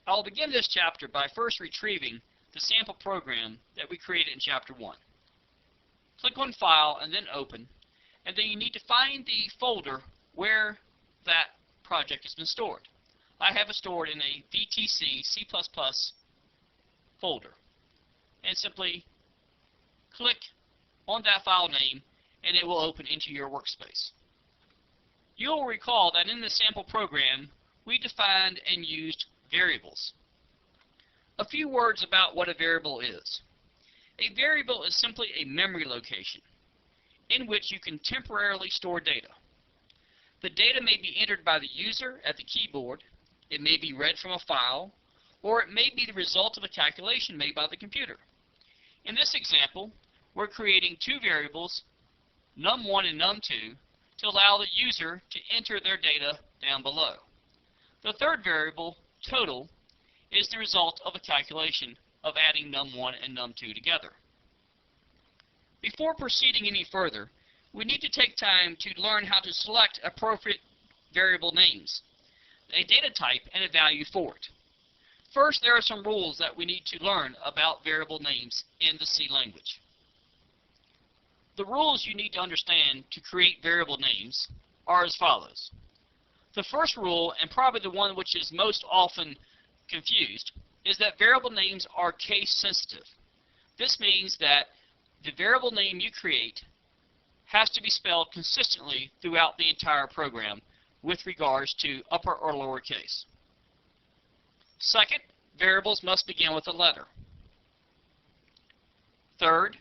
I'll begin this chapter by first retrieving the sample program that we created in Chapter 1. Click on File and then Open, and then you need to find the folder where that project has been stored. I have it stored in a VTC C++ folder, and simply click on that file name and it will open into your workspace. You'll recall that in the sample program we defined and used variables. A few words about what a variable is. A variable is simply a memory location in which you can temporarily store data. The data may be entered by the user at the keyboard, it may be read from a file, or it may be the result of a calculation made by the computer. In this example, we're creating two variables, num1 and num2, to allow the user to enter their data down below. The third variable, total, is the result of a calculation of adding num1 and num2 together. Before proceeding any further, we need to take time to learn how to select appropriate variable names, a data type, and a value for it. First, there are some rules that we need to learn about variable names in the C language. The rules you need to understand to create variable names are as follows. The first rule, and probably the one which is most often confused, is that variable names are case sensitive. This means that the variable name you create has to be spelled consistently throughout the entire program with regards to upper or lower case. Second, variables must begin with a letter. Third,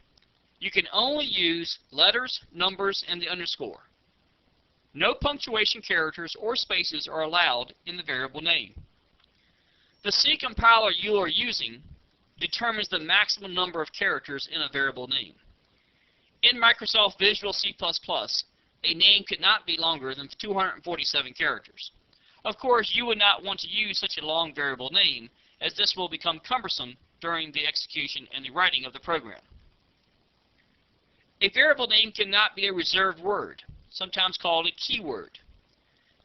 you can only use letters, numbers, and the underscore. No punctuation characters or spaces are allowed in the variable name. The C compiler you are using determines the maximum number of characters in a variable name. In Microsoft Visual C++, a name could not be longer than 247 characters. Of course, you would not want to use such a long variable name, as this will become cumbersome during the execution and the writing of the program. A variable name cannot be a reserved word, sometimes called a keyword.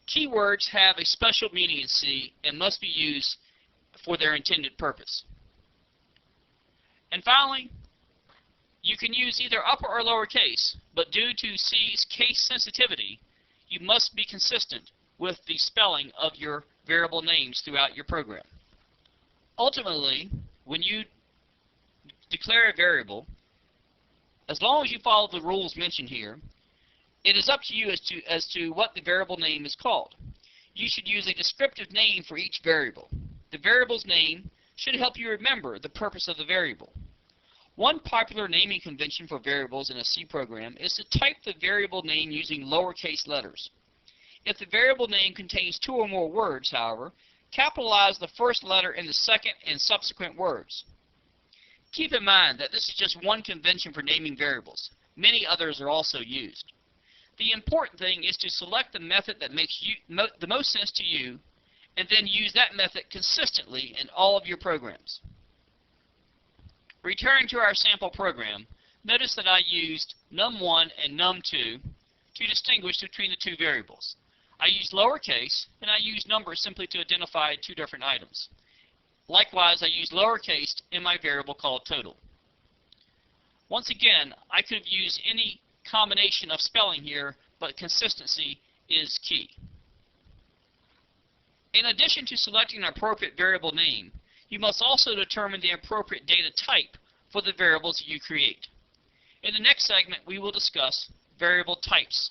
Keywords have a special meaning in C and must be used for their intended purpose. And finally, you can use either upper or lower case, but due to C's case sensitivity, you must be consistent with the spelling of your variable names throughout your program. Ultimately, when you declare a variable, as long as you follow the rules mentioned here, it is up to you as to what the variable name is called. You should use a descriptive name for each variable. The variable's name should help you remember the purpose of the variable. One popular naming convention for variables in a C program is to type the variable name using lowercase letters. If the variable name contains two or more words, however, capitalize the first letter in the second and subsequent words. Keep in mind that this is just one convention for naming variables. Many others are also used. The important thing is to select the method that makes the most sense to you, and then use that method consistently in all of your programs. Returning to our sample program, notice that I used num1 and num2 to distinguish between the two variables. I used lowercase, and I used numbers simply to identify two different items. Likewise, I used lowercase in my variable called total. Once again, I could have used any combination of spelling here, but consistency is key. In addition to selecting an appropriate variable name, you must also determine the appropriate data type for the variables you create. In the next segment, we will discuss variable types.